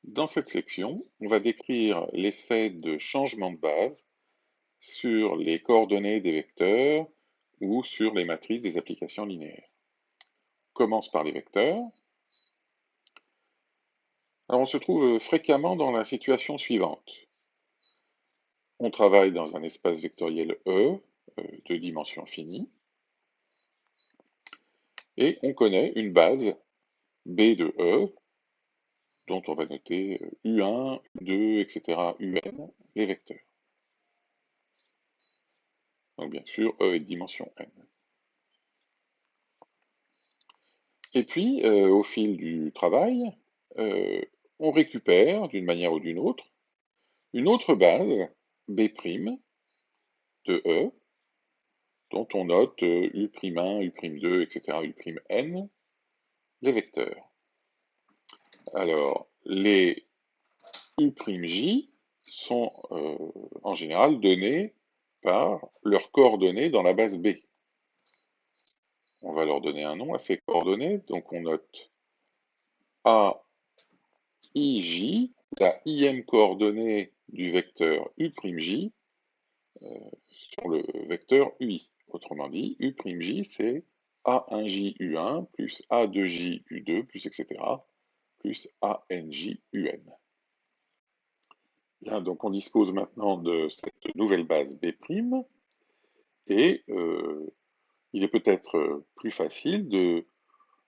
Dans cette section, on va décrire l'effet de changement de base sur les coordonnées des vecteurs ou sur les matrices des applications linéaires. On commence par les vecteurs. Alors on se trouve fréquemment dans la situation suivante. On travaille dans un espace vectoriel E de dimension finie et on connaît une base B de E dont on va noter U1, U2, etc., UN, les vecteurs. Donc bien sûr, E est de dimension n. Et puis, au fil du travail, on récupère, d'une manière ou d'une autre, une autre base, B' de E, dont on note U'1, U'2, etc., U'N, les vecteurs. Alors, les U'J sont en général donnés par leurs coordonnées dans la base B. On va leur donner un nom à ces coordonnées, donc on note A, IJ, la ième coordonnée du vecteur U'J sur le vecteur UI. Autrement dit, U'J, c'est A1J U1 plus A2J U2 plus etc. plus ANJ UN. Bien, donc on dispose maintenant de cette nouvelle base B' et il est peut-être plus facile de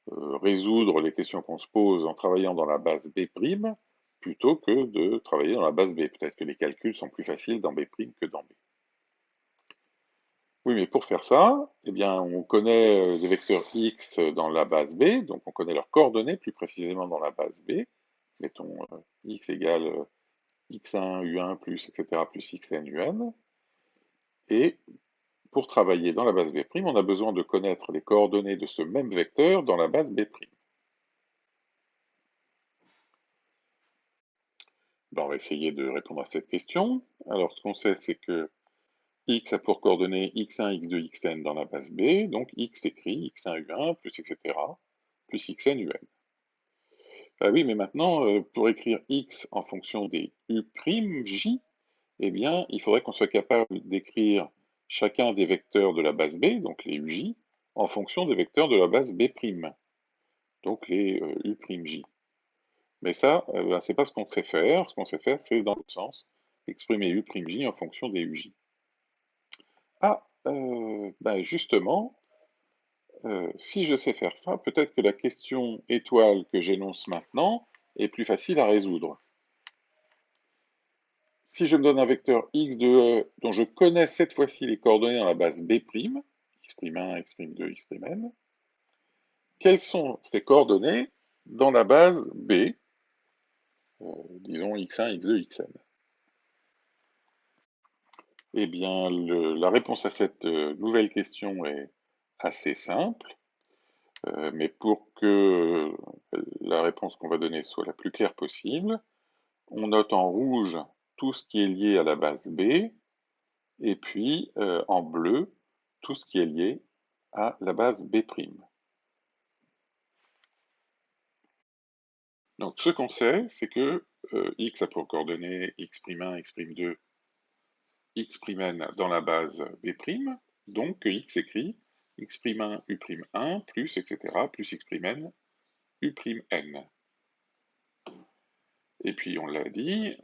résoudre les questions qu'on se pose en travaillant dans la base B' plutôt que de travailler dans la base B. Peut-être que les calculs sont plus faciles dans B' que dans B. Oui, mais pour faire ça, eh bien, on connaît les vecteurs x dans la base B, donc on connaît leurs coordonnées plus précisément dans la base B. Mettons x égale x1, u1 plus, etc., plus xn, un. Et pour travailler dans la base B', on a besoin de connaître les coordonnées de ce même vecteur dans la base B'. Ben, on va essayer de répondre à cette question. Alors, ce qu'on sait, c'est que x a pour coordonnées x1, x2, xn dans la base B, donc x écrit x1, u1, plus etc., plus xn, un. Ah oui, mais maintenant, pour écrire x en fonction des u'j, eh bien, il faudrait qu'on soit capable d'écrire chacun des vecteurs de la base B, donc les uj, en fonction des vecteurs de la base B', donc les u'j. Mais ça, ben, c'est pas ce qu'on sait faire. Ce qu'on sait faire, c'est dans l'autre sens, exprimer u'j en fonction des uj. Ah, ben justement, si je sais faire ça, peut-être que la question étoile que j'énonce maintenant est plus facile à résoudre. Si je me donne un vecteur x de E dont je connais cette fois-ci les coordonnées dans la base B', x'1, x'2, x'n, quelles sont ces coordonnées dans la base B, disons x1, x2, xn? Eh bien, la réponse à cette nouvelle question est assez simple, mais pour que la réponse qu'on va donner soit la plus claire possible, on note en rouge tout ce qui est lié à la base B, et puis en bleu, tout ce qui est lié à la base B'. Donc ce qu'on sait, c'est que x a pour coordonnées x'1, x'2, x'n dans la base B', donc que x écrit x'1, u'1, plus, etc., plus x'n, u'n. Et puis on l'a dit,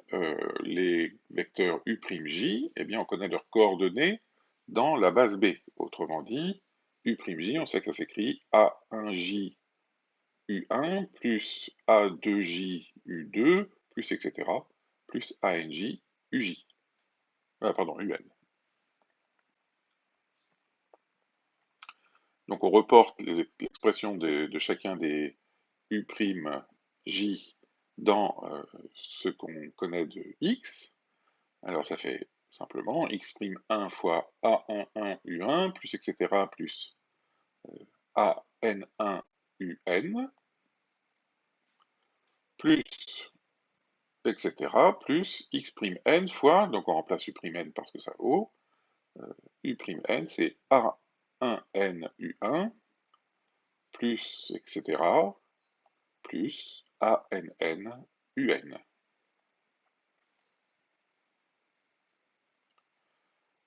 les vecteurs u'j, eh bien on connaît leurs coordonnées dans la base B. Autrement dit, u'j, on sait que ça s'écrit A1j U1 plus A2j U2 plus etc. plus ANJ UJ. Pardon, UN. Donc on reporte l'expression de chacun des U'J dans ce qu'on connaît de X. Alors ça fait simplement x'1 fois A11 U1 plus etc. plus AN1 UN plus etc. plus x'n fois, donc on remplace u'n parce que ça vaut, u'n c'est A1n u1 plus etc. plus ANN UN.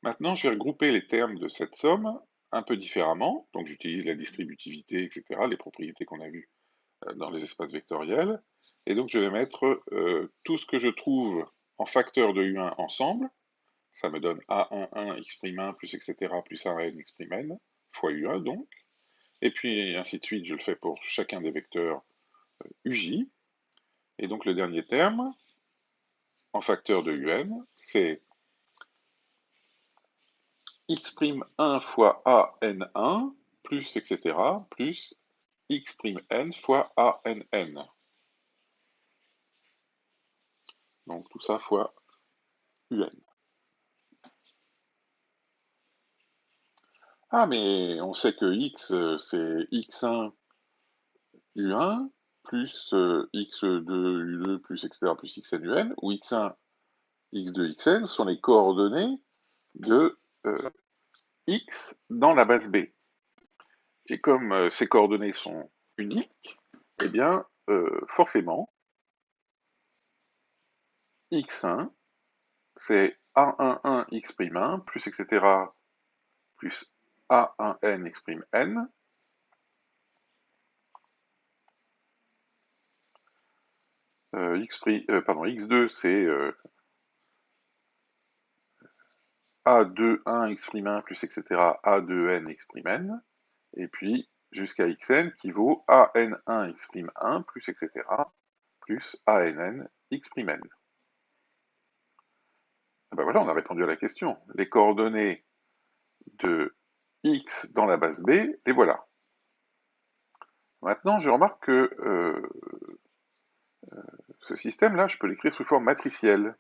Maintenant, je vais regrouper les termes de cette somme un peu différemment. Donc j'utilise la distributivité, etc., les propriétés qu'on a vues dans les espaces vectoriels. Et donc je vais mettre tout ce que je trouve en facteur de U1 ensemble. Ça me donne A11 x'1 plus etc. plus A1n x''n fois U1 donc. Et puis ainsi de suite, je le fais pour chacun des vecteurs UJ. Et donc le dernier terme, en facteur de UN, c'est x'1 fois AN1 plus etc. plus x'(n) fois ANN. Donc tout ça fois UN. Ah, mais on sait que x, c'est x1 U1 plus x2 U2 plus etc. plus xn UN, où x1, x2, xn sont les coordonnées de x dans la base B. Et comme ces coordonnées sont uniques, eh bien, forcément, x1, c'est A11 x'1 plus etc. plus A1n x'(n). X2, c'est A21 x'1 plus etc. A2n x'(n). Et puis, jusqu'à xn qui vaut AN1 x'1 plus etc. plus ANN x'(n). Et ben voilà, on a répondu à la question. Les coordonnées de x dans la base B, les voilà. Maintenant, je remarque que ce système-là, je peux l'écrire sous forme matricielle.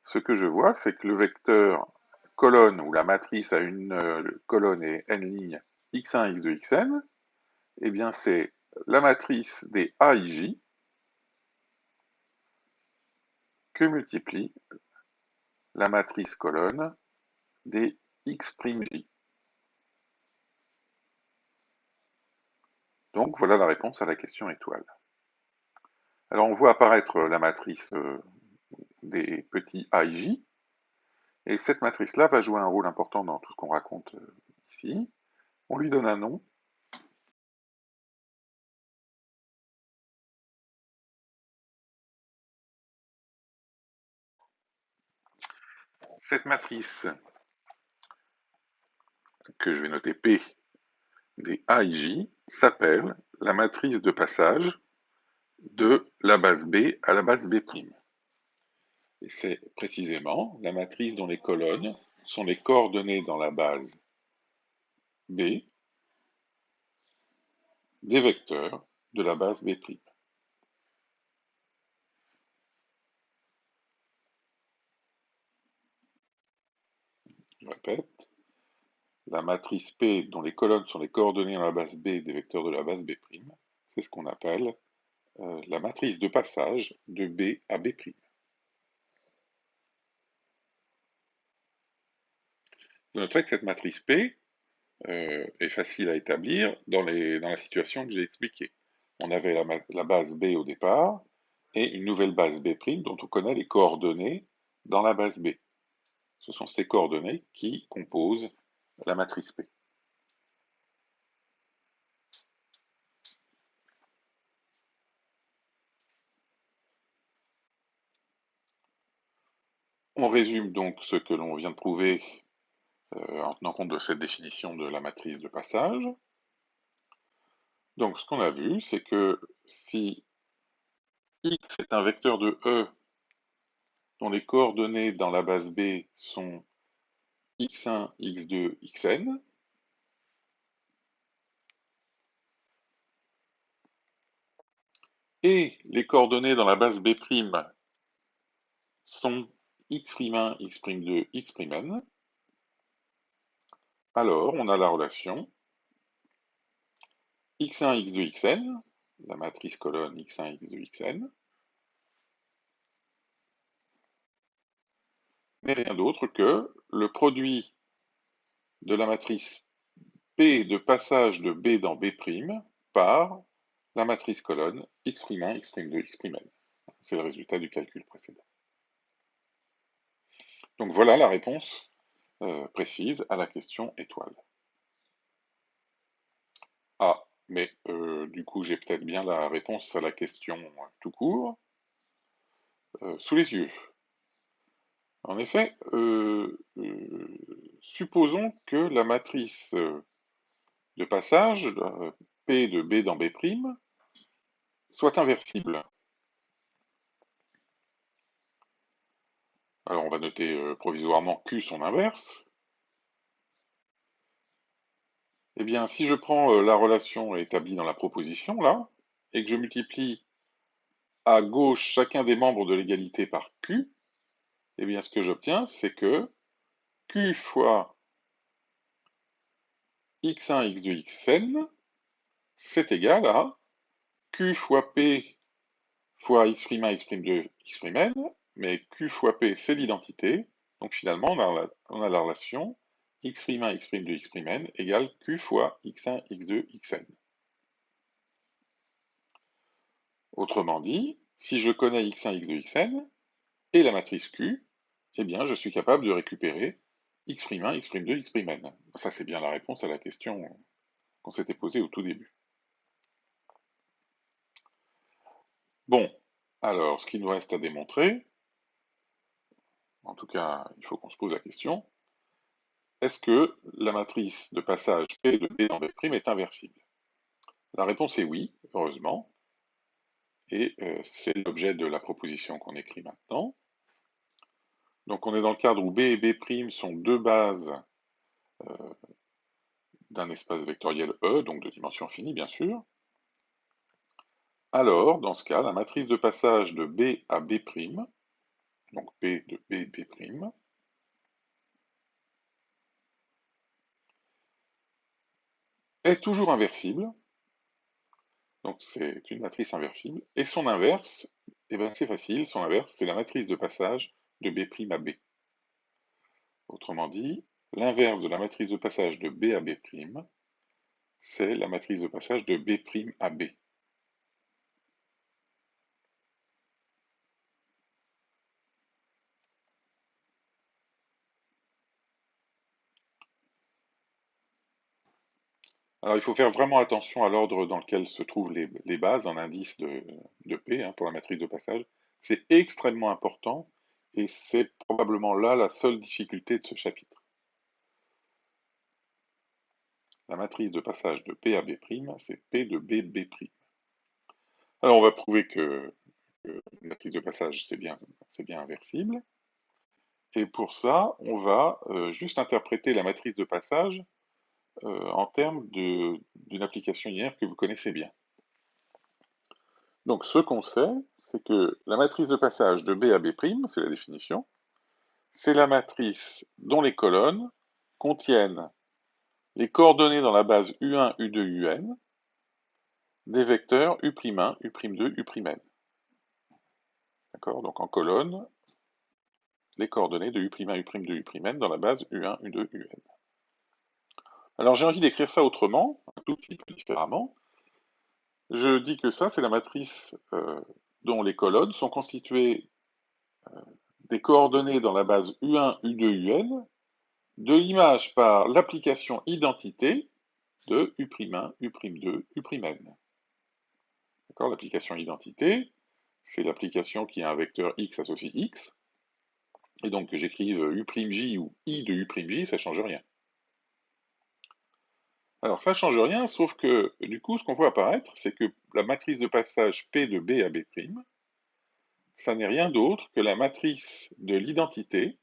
Ce que je vois, c'est que le vecteur colonne, où la matrice a une colonne et n lignes, x1, x2, xn, eh bien c'est la matrice des AIJ que multiplie la matrice colonne des X'(J). Donc voilà la réponse à la question étoile. Alors on voit apparaître la matrice des petits AIJ, et cette matrice-là va jouer un rôle important dans tout ce qu'on raconte ici. On lui donne un nom. Cette matrice, que je vais noter P des AIJ, s'appelle la matrice de passage de la base B à la base B'. Et c'est précisément la matrice dont les colonnes sont les coordonnées dans la base B des vecteurs de la base B'. Je répète, la matrice P dont les colonnes sont les coordonnées dans la base B des vecteurs de la base B', c'est ce qu'on appelle la matrice de passage de B à B'. Vous noterez que cette matrice P est facile à établir dans la situation que j'ai expliquée. On avait la base B au départ, et une nouvelle base B' dont on connaît les coordonnées dans la base B. Ce sont ces coordonnées qui composent la matrice P. On résume donc ce que l'on vient de prouver en tenant compte de cette définition de la matrice de passage. Donc ce qu'on a vu, c'est que si x est un vecteur de E dont les coordonnées dans la base B sont x1, x2, xn, et les coordonnées dans la base B' sont x'1, x'2, x'en, alors on a la relation x1, x2, xn, la matrice colonne x1, x2, xn, n'est rien d'autre que le produit de la matrice P de passage de B dans B' par la matrice colonne x'1, x'2, x'en. C'est le résultat du calcul précédent. Donc voilà la réponse précise à la question étoile. Ah, mais du coup j'ai peut-être bien la réponse à la question tout court sous les yeux. En effet, supposons que la matrice de passage P de B dans B' soit inversible. Alors on va noter provisoirement Q son inverse. Eh bien, si je prends la relation établie dans la proposition, là, et que je multiplie à gauche chacun des membres de l'égalité par Q, eh bien ce que j'obtiens, c'est que Q fois x1, x2, xn, c'est égal à Q fois P fois x'1, x'2, x'n, mais Q fois P, c'est l'identité, donc finalement on a la relation x'1, x'2, x'n égale Q fois x1, x2, xn. Autrement dit, si je connais x1, x2, xn, et la matrice Q, eh bien je suis capable de récupérer x'1, x'2, x'n. Ça c'est bien la réponse à la question qu'on s'était posée au tout début. Bon, alors ce qu'il nous reste à démontrer, en tout cas il faut qu'on se pose la question, est-ce que la matrice de passage P de B dans B' est inversible? La réponse est oui, heureusement, et c'est l'objet de la proposition qu'on écrit maintenant. Donc on est dans le cadre où B et B' sont deux bases d'un espace vectoriel E, donc de dimension finie bien sûr. Alors, dans ce cas, la matrice de passage de B à B', donc P de B, B', est toujours inversible. Donc c'est une matrice inversible. Et son inverse, eh ben, c'est facile, son inverse, c'est la matrice de passage de B' à B. Autrement dit, l'inverse de la matrice de passage de B à B', c'est la matrice de passage de B' à B. Alors il faut faire vraiment attention à l'ordre dans lequel se trouvent les bases en indice de P pour la matrice de passage. C'est extrêmement important et c'est probablement là la seule difficulté de ce chapitre. La matrice de passage de P à B', c'est P de B, B'. Alors on va prouver que la matrice de passage c'est bien inversible. Et pour ça, on va juste interpréter la matrice de passage en termes d'une application linéaire que vous connaissez bien. Donc ce qu'on sait, c'est que la matrice de passage de B à B', c'est la définition, c'est la matrice dont les colonnes contiennent les coordonnées dans la base U1, U2, UN des vecteurs U'1, U'2, U'N. D'accord? Donc en colonne, les coordonnées de U'1, U'2, U'N dans la base U1, U2, UN. Alors j'ai envie d'écrire ça autrement, un tout petit peu différemment. Je dis que ça, c'est la matrice dont les colonnes sont constituées des coordonnées dans la base U1, U2, UN de l'image par l'application identité de U'1, U'2, U'N. D'accord? L'application identité, c'est l'application qui a un vecteur x associé x, et donc que j'écrive U'J ou I de U'J, ça ne change rien. Alors ça ne change rien, sauf que du coup, ce qu'on voit apparaître, c'est que la matrice de passage P de B à B', ça n'est rien d'autre que la matrice de l'identité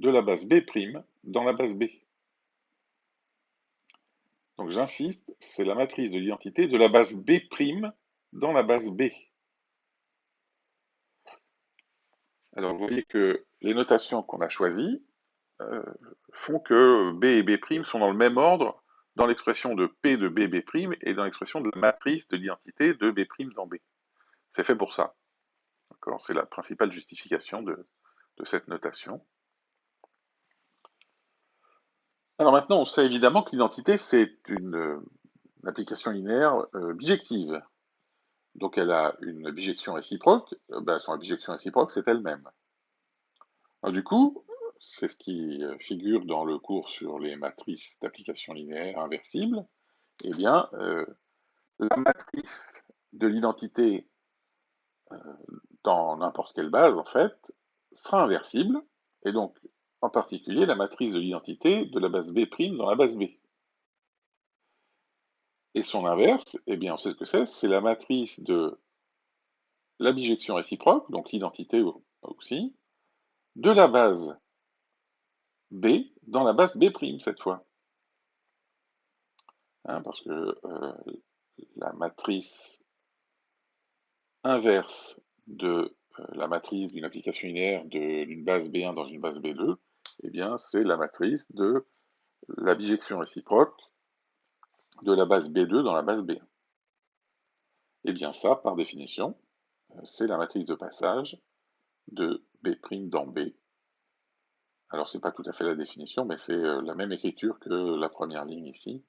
de la base B' dans la base B. Donc j'insiste, c'est la matrice de l'identité de la base B' dans la base B. Alors vous voyez que les notations qu'on a choisies font que B et B' sont dans le même ordre dans l'expression de P de B, B' et dans l'expression de la matrice de l'identité de B' dans B. C'est fait pour ça. C'est la principale justification de cette notation. Alors maintenant, on sait évidemment que l'identité, c'est une application linéaire bijective. donc elle a une bijection réciproque, son bijection réciproque, c'est elle-même. Du coup, c'est ce qui figure dans le cours sur les matrices d'application linéaire inversibles. Eh bien, la matrice de l'identité dans n'importe quelle base, en fait, sera inversible, et donc, en particulier, la matrice de l'identité de la base B' dans la base B. Et son inverse, eh bien, on sait ce que c'est la matrice de la bijection réciproque, donc l'identité aussi, de la base B dans la base B' cette fois. Parce que la matrice inverse de la matrice d'une application linéaire d'une base B1 dans une base B2, eh bien, c'est la matrice de la bijection réciproque de la base B2 dans la base B1. Et bien ça, par définition, c'est la matrice de passage de B' dans B. Alors c'est pas tout à fait la définition, mais c'est la même écriture que la première ligne ici,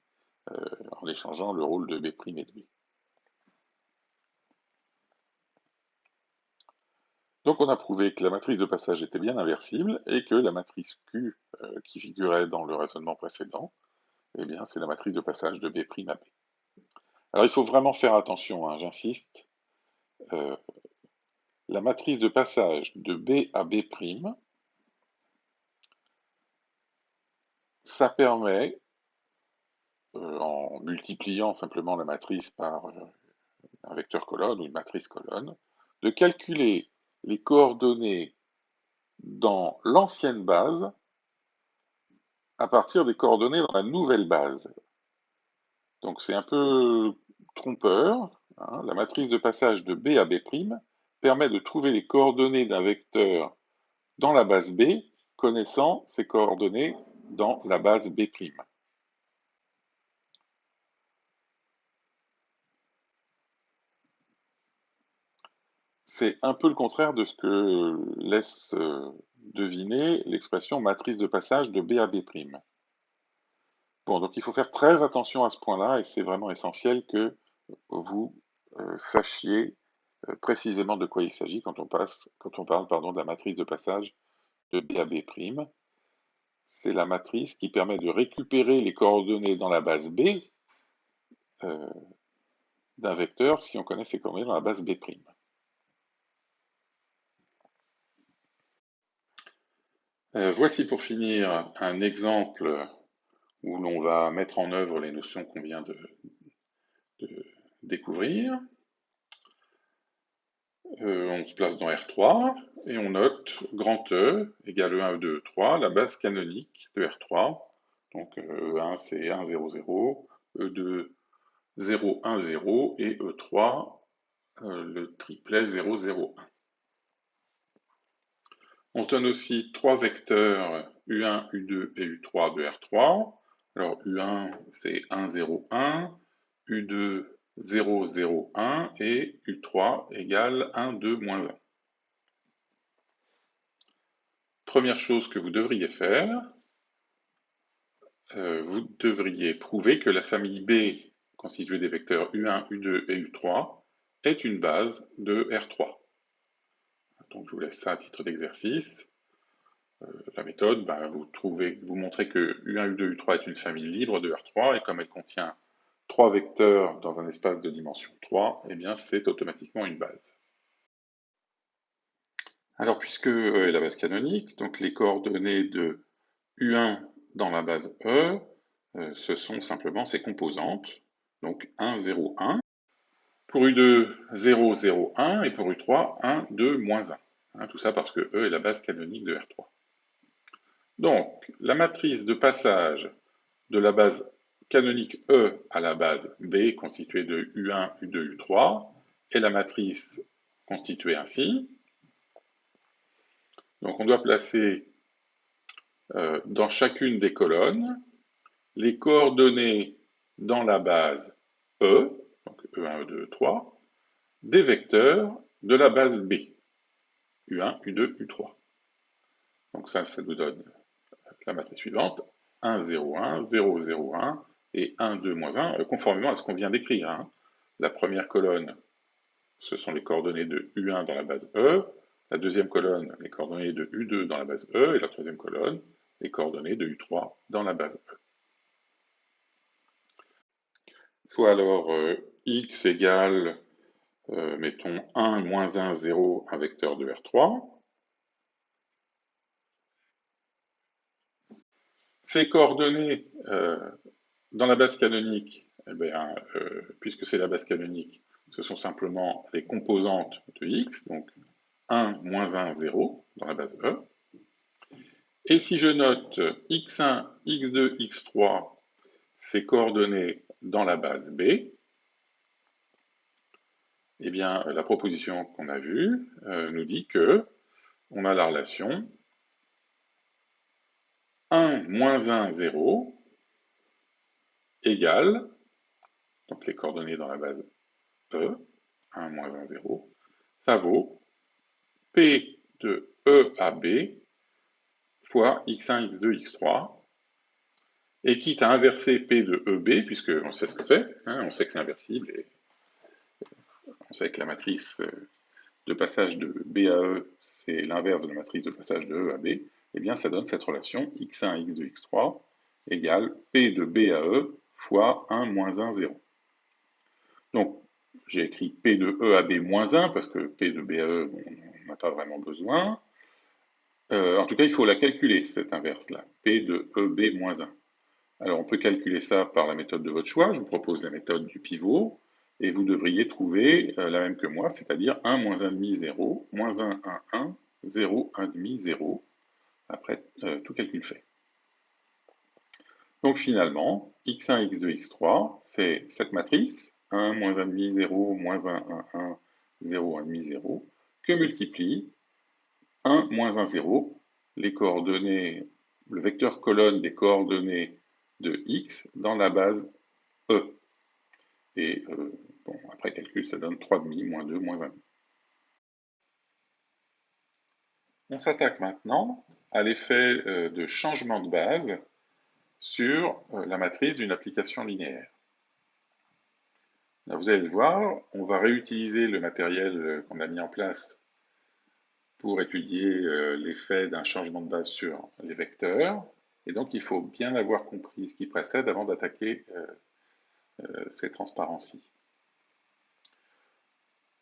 en échangeant le rôle de B' et de B. Donc on a prouvé que la matrice de passage était bien inversible et que la matrice Q qui figurait dans le raisonnement précédent, eh bien c'est la matrice de passage de B' à B. Alors il faut vraiment faire attention, hein, j'insiste, la matrice de passage de B à B', ça permet, en multipliant simplement la matrice par un vecteur colonne ou une matrice colonne, de calculer les coordonnées dans l'ancienne base à partir des coordonnées dans la nouvelle base. Donc c'est un peu trompeur, hein. La matrice de passage de B à B' permet de trouver les coordonnées d'un vecteur dans la base B, connaissant ses coordonnées dans la base B'. C'est un peu le contraire de ce que laisse deviner l'expression matrice de passage de B à B'. Bon, donc il faut faire très attention à ce point-là, et c'est vraiment essentiel que vous sachiez précisément de quoi il s'agit quand on parle de la matrice de passage de B à B'. C'est la matrice qui permet de récupérer les coordonnées dans la base B d'un vecteur si on connaît ses coordonnées dans la base B'. Voici pour finir un exemple où l'on va mettre en œuvre les notions qu'on vient de découvrir. On se place dans R3 et on note grand E égale E1, E2, E3, la base canonique de R3. Donc E1 c'est 1, 0, 0, E2 0, 1, 0 et E3 le triplet 0, 0, 1. On donne aussi trois vecteurs U1, U2 et U3 de R3. Alors U1 c'est 1, 0, 1, U2 0, 0, 1 et U3 égale 1, 2, moins 1. Première chose que vous devriez faire, vous devriez prouver que la famille B, constituée des vecteurs U1, U2 et U3, est une base de R3. Donc je vous laisse ça à titre d'exercice. La méthode, vous montrez que U1, U2, U3 est une famille libre de R3, et comme elle contient trois vecteurs dans un espace de dimension 3, eh bien c'est automatiquement une base. Alors puisque E est la base canonique, donc les coordonnées de U1 dans la base E, ce sont simplement ses composantes, donc 1, 0, 1. Pour U2, 0, 0, 1, et pour U3, 1, 2, moins 1. Tout ça parce que E est la base canonique de R3. Donc, la matrice de passage de la base canonique E à la base B, constituée de U1, U2, U3, est la matrice constituée ainsi. Donc, on doit placer dans chacune des colonnes les coordonnées dans la base E, donc E1, E2, E3, des vecteurs de la base B, U1, U2, U3. Donc ça nous donne la matrice suivante, 1, 0, 1, 0, 0, 1 et 1, 2, moins 1, conformément à ce qu'on vient d'écrire. La première colonne ce sont les coordonnées de U1 dans la base E, la deuxième colonne, les coordonnées de U2 dans la base E, et la troisième colonne, les coordonnées de U3 dans la base E. Soit alors x égale, mettons 1, moins 1, 0, un vecteur de R3. Ces coordonnées dans la base canonique, eh bien, puisque c'est la base canonique, ce sont simplement les composantes de x, donc 1, moins 1, 0 dans la base E. Et si je note x1, x2, x3, ces coordonnées dans la base B, eh bien, la proposition qu'on a vue nous dit que on a la relation 1, moins 1, 0 égale, donc les coordonnées dans la base E, 1, moins 1, 0, ça vaut P de E à B fois x1, x2, x3, et quitte à inverser P de EB, puisqu'on sait ce que c'est, hein, on sait que c'est inversible, et on sait que la matrice de passage de B à E, c'est l'inverse de la matrice de passage de E à B, eh bien ça donne cette relation x1, x2, x3 égale P de B à E fois 1 moins 1, 0. Donc, j'ai écrit P de E à B moins 1, parce que P de B à E, on n'a pas vraiment besoin. En tout cas, il faut la calculer, cette inverse-là, P de EB moins 1. Alors, on peut calculer ça par la méthode de votre choix. Je vous propose la méthode du pivot, et vous devriez trouver la même que moi, c'est-à-dire 1 moins 1,5, 0, moins 1, 1, 1, 0, 1,5, 0, après tout calcul fait. Donc finalement, x1, x2, x3, c'est cette matrice, 1, moins 1,5, 0, moins 1, 1, 1, 0, 1,5, 0, que multiplie 1, moins 1, 0, les coordonnées, le vecteur colonne des coordonnées de x dans la base E. Et bon, après calcul, ça donne 3,5, moins 2, moins 1. On s'attaque maintenant à l'effet de changement de base sur la matrice d'une application linéaire. Là, vous allez le voir, on va réutiliser le matériel qu'on a mis en place pour étudier l'effet d'un changement de base sur les vecteurs. Et donc, il faut bien avoir compris ce qui précède avant d'attaquer ces transparencies.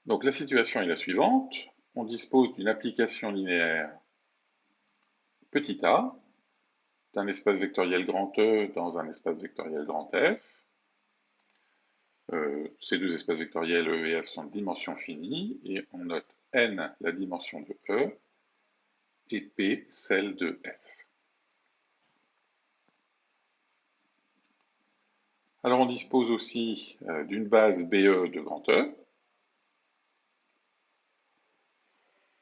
Donc, la situation est la suivante. On dispose d'une application linéaire petit a, d'un espace vectoriel grand E dans un espace vectoriel grand F. Ces deux espaces vectoriels E et F sont de dimension finie, et on note n la dimension de E, et P celle de F. Alors on dispose aussi d'une base BE de grand E,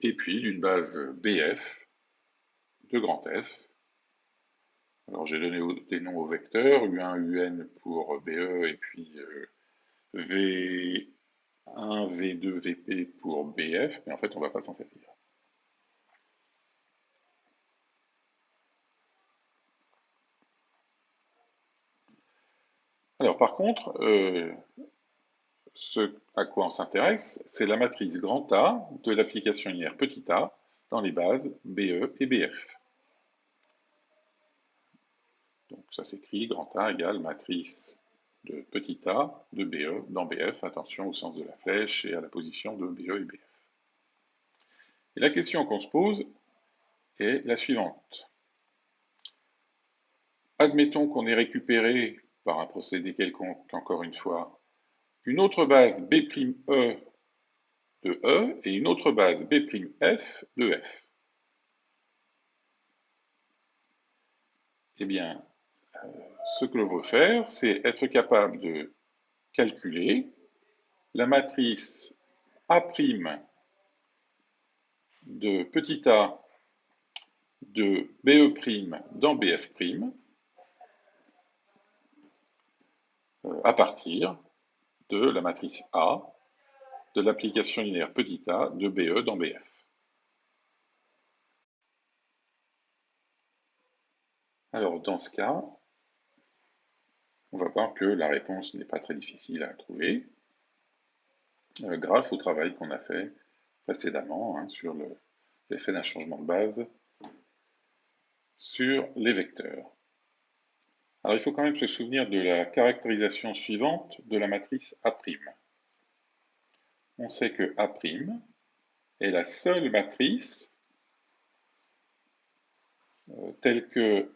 et puis d'une base BF de grand F. Alors j'ai donné des noms aux vecteurs, U1, UN pour BE, et puis V1, V2, VP pour BF, mais en fait on ne va pas s'en servir. Alors par contre, ce à quoi on s'intéresse, c'est la matrice grand A de l'application linéaire petit a dans les bases BE et BF. Donc ça s'écrit grand A égale matrice de petit a de BE dans BF, attention au sens de la flèche et à la position de BE et BF. Et la question qu'on se pose est la suivante. Admettons qu'on ait récupéré, par un procédé quelconque, encore une fois, une autre base B'E de E et une autre base B'F de F. Eh bien, ce que l'on veut faire, c'est être capable de calculer la matrice A' de petit a de BE' dans BF' à partir de la matrice A de l'application linéaire petit a de BE dans BF. Alors dans ce cas, on va voir que la réponse n'est pas très difficile à trouver. grâce au travail qu'on a fait précédemment hein, sur l'effet d'un changement de base sur les vecteurs. Alors il faut quand même se souvenir de la caractérisation suivante de la matrice A'. On sait que A' est la seule matrice telle que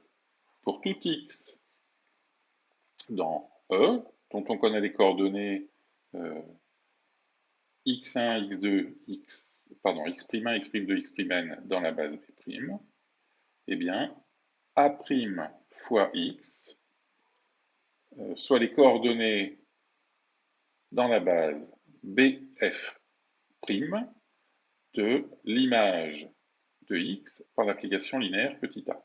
pour tout x dans E, dont on connaît les coordonnées x1, x2, x'1, x'2, x'n dans la base B', eh bien, A' fois x, soit les coordonnées dans la base BF' de l'image de x par l'application linéaire petit a.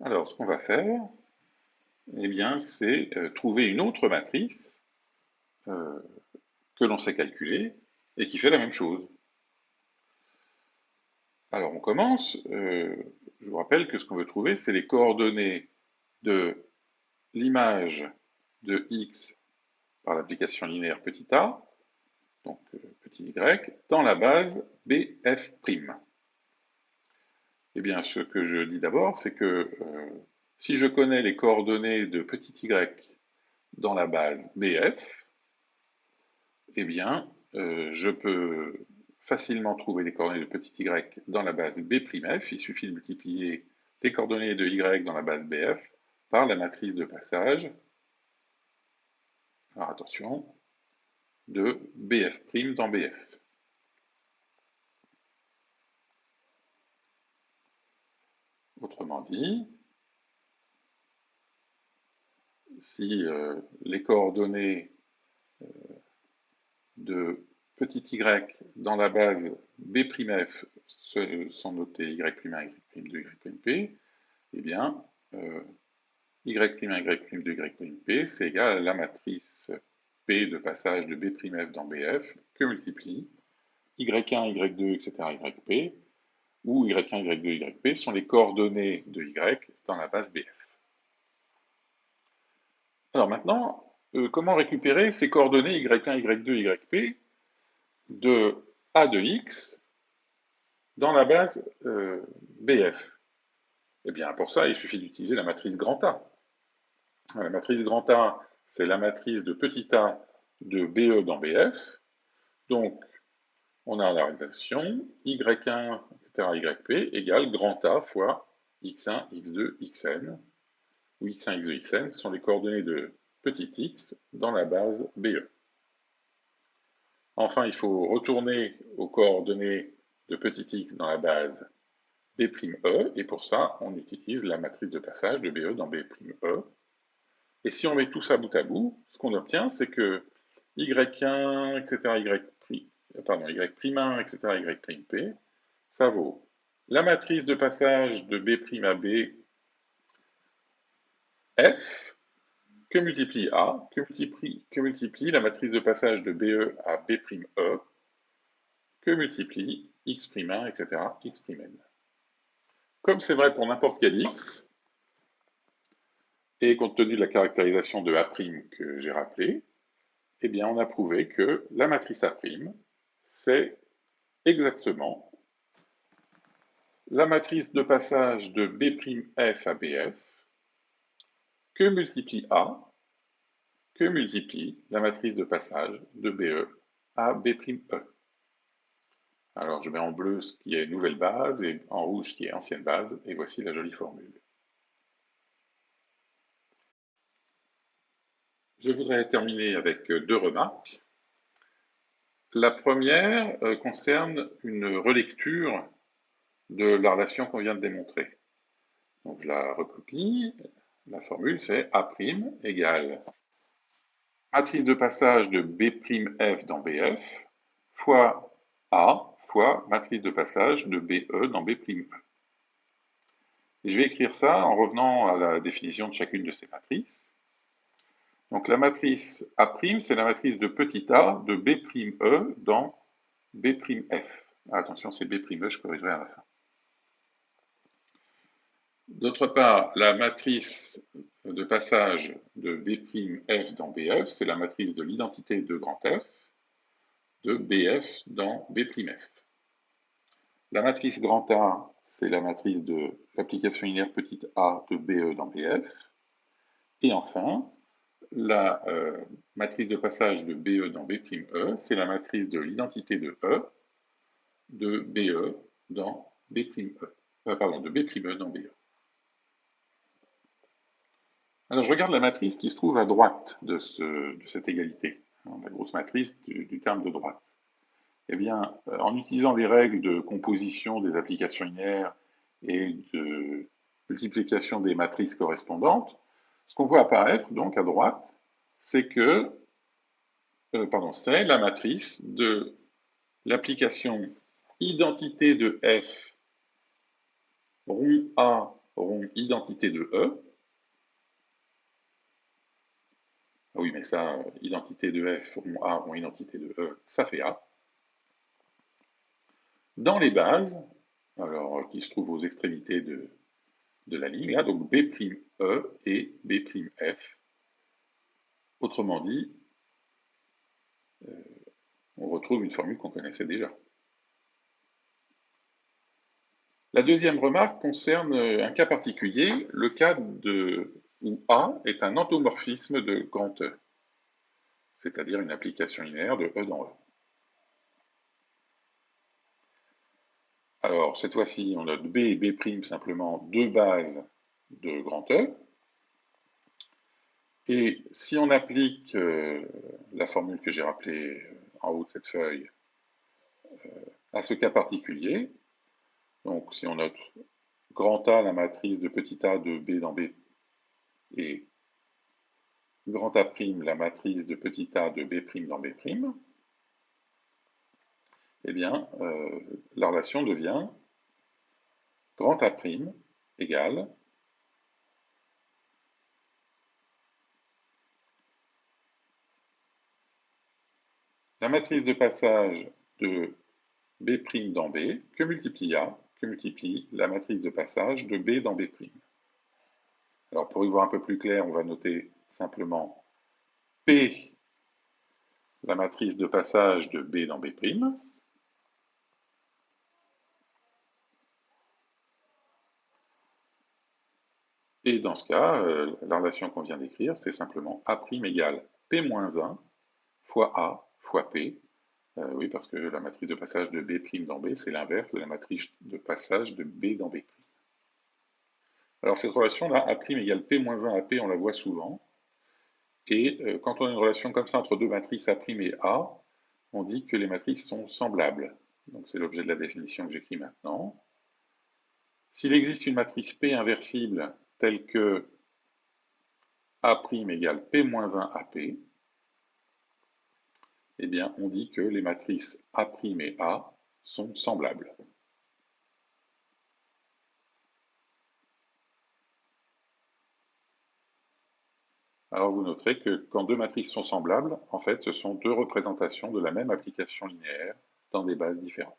Alors, ce qu'on va faire, eh bien, c'est trouver une autre matrice que l'on sait calculer et qui fait la même chose. Alors, on commence. Je vous rappelle que ce qu'on veut trouver, c'est les coordonnées de l'image de x par l'application linéaire petit a, donc petit y, dans la base BF'. Eh bien, ce que je dis d'abord, c'est que si je connais les coordonnées de petit y dans la base BF, eh bien, je peux facilement trouver les coordonnées de petit y dans la base B'F. Il suffit de multiplier les coordonnées de y dans la base BF par la matrice de passage, alors attention, de BF' dans BF. Autrement dit, si les coordonnées de petit y dans la base B'F sont notées y'1, y'2, y'P, eh bien, y'1, y'2, y'P, c'est égal à la matrice P de passage de B'F dans BF que multiplie y'1, y'2, etc., y'P, où y'1, y'2, y'P sont les coordonnées de y dans la base BF. Alors maintenant, comment récupérer ces coordonnées y'1, y'2, y'P de A de x dans la base BF? Eh bien, pour ça, il suffit d'utiliser la matrice grand A. La matrice grand A, c'est la matrice de petit a de BE dans BF. Donc, on a la relation y1, etc., yp égale grand A fois x1, x2, xn, où x1, x2, xn sont les coordonnées de petit x dans la base BE. Enfin, il faut retourner aux coordonnées de petit x dans la base B'E, et pour ça, on utilise la matrice de passage de BE dans B'E. Et si on met tout ça bout à bout, ce qu'on obtient, c'est que y1, etc., y'1, etc., y'P, ça vaut la matrice de passage de B' à B, F, que multiplie A, que multiplie la matrice de passage de BE à B'E, que multiplie x'1, etc., x'n. Comme c'est vrai pour n'importe quel x, et compte tenu de la caractérisation de A' que j'ai rappelée, eh bien on a prouvé que la matrice A', c'est exactement la matrice de passage de B'F à BF que multiplie A, que multiplie la matrice de passage de BE à B'E. Alors je mets en bleu ce qui est nouvelle base et en rouge ce qui est ancienne base, et voici la jolie formule. Je voudrais terminer avec deux remarques. La première concerne une relecture de la relation qu'on vient de démontrer. Donc je la recopie. La formule, c'est A' égale matrice de passage de B'F dans BF fois A fois matrice de passage de BE dans B'E. Et je vais écrire ça en revenant à la définition de chacune de ces matrices. Donc la matrice A', c'est la matrice de petit a de B'E dans B'F. Attention, c'est B'E, je corrigerai à la fin. D'autre part, la matrice de passage de B'F dans BF, c'est la matrice de l'identité de grand F de BF dans B'F. La matrice grand A, c'est la matrice de l'application linéaire petite a de BE dans BF. Et enfin, la matrice de passage de BE dans B'E, c'est la matrice de l'identité de E de BE dans B'E. Pardon, de B'E dans BE. Alors je regarde la matrice qui se trouve à droite de cette égalité, la grosse matrice du terme de droite. Eh bien, en utilisant les règles de composition des applications linéaires et de multiplication des matrices correspondantes, ce qu'on voit apparaître donc à droite, c'est que, c'est la matrice de l'application identité de F rond A rond identité de E. Ah oui, mais ça, identité de F rond A rond identité de E, ça fait A. Dans les bases, alors qui se trouvent aux extrémités de la ligne, là, donc B'E et B'F. Autrement dit, on retrouve une formule qu'on connaissait déjà. La deuxième remarque concerne un cas particulier, le cas où A est un endomorphisme de grand E, c'est-à-dire une application linéaire de E dans E. Alors, cette fois-ci, on note B et B' simplement deux bases de grand E. Et si on applique la formule que j'ai rappelée en haut de cette feuille à ce cas particulier, donc si on note grand A, la matrice de petit a de B dans B, et grand A', la matrice de petit a de B' dans B', eh bien, la relation devient grand A' égale la matrice de passage de B' dans B que multiplie la matrice de passage de B dans B'. Alors pour y voir un peu plus clair, on va noter simplement P, la matrice de passage de B dans B', et dans ce cas, la relation qu'on vient d'écrire, c'est simplement A' égale P-1 fois A fois P. Oui, parce que la matrice de passage de B' dans B, c'est l'inverse de la matrice de passage de B dans B'. Alors cette relation-là, A' égale P-1 à P, on la voit souvent. Et quand on a une relation comme ça entre deux matrices A' et A, on dit que les matrices sont semblables. Donc c'est l'objet de la définition que j'écris maintenant. S'il existe une matrice P inversible telle que A' égale P-1 AP, eh bien on dit que les matrices A' et A sont semblables. Alors vous noterez que quand deux matrices sont semblables, en fait ce sont deux représentations de la même application linéaire dans des bases différentes.